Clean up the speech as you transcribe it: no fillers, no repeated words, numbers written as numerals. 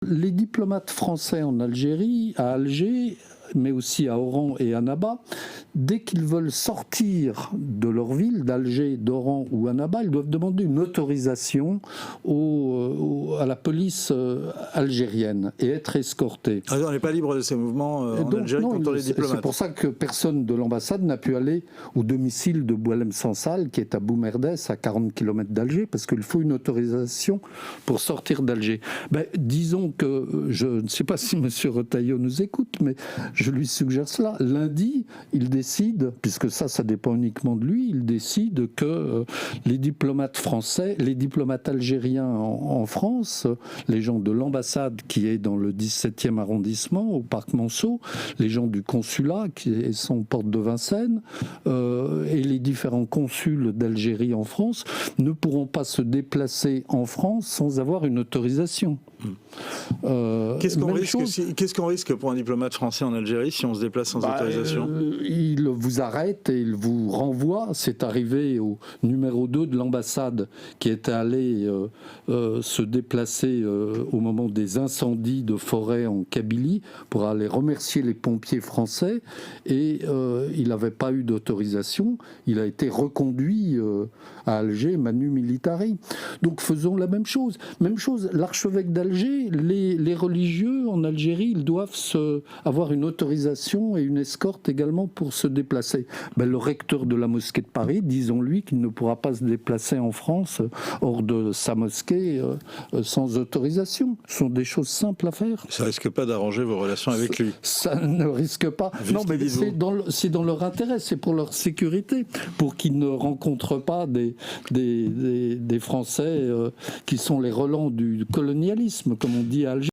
Les diplomates français en Algérie, à Alger, mais aussi à Oran et à Annaba, dès qu'ils veulent sortir de leur ville, d'Alger, d'Oran ou Annaba, ils doivent demander une autorisation à la police algérienne et être escortés. On n'est pas libre de ces mouvements en Algérie contre les diplomates. C'est pour ça que personne de l'ambassade n'a pu aller au domicile de Boualem Sansal, qui est à Boumerdès, à 40 km d'Alger, parce qu'il faut une autorisation pour sortir d'Alger. Disons que, je ne sais pas si M. Retailleau nous écoute, mais je lui suggère cela. Lundi, il décide, puisque ça dépend uniquement de lui, il décide que les diplomates français, les diplomates algériens en France, les gens de l'ambassade qui est dans le 17e arrondissement, au Parc Monceau, les gens du consulat qui sont porte de Vincennes, et les différents consuls d'Algérie en France ne pourront pas se déplacer en France sans avoir une autorisation. Qu'est-ce qu'on risque pour un diplomate français en Algérie si on se déplace sans autorisation ? Il vous arrête et il vous renvoie. C'est arrivé au numéro 2 de l'ambassade qui était allé se déplacer au moment des incendies de forêt en Kabylie pour aller remercier les pompiers français et il n'avait pas eu d'autorisation. Il a été reconduit à Alger, manu militari. Donc faisons la même chose. Même chose, l'archevêque d'Alger, les religieux en Algérie, ils doivent avoir une autorisation et une escorte également pour se déplacer. Le recteur de la mosquée de Paris, disons-lui qu'il ne pourra pas se déplacer en France hors de sa mosquée sans autorisation. Ce sont des choses simples à faire. Ça ne risque pas d'arranger vos relations avec lui? Ça ne risque pas. Non, mais c'est dans leur intérêt, c'est pour leur sécurité, pour qu'ils ne rencontrent pas des Français qui sont les relents du colonialisme, comme on dit à Alger.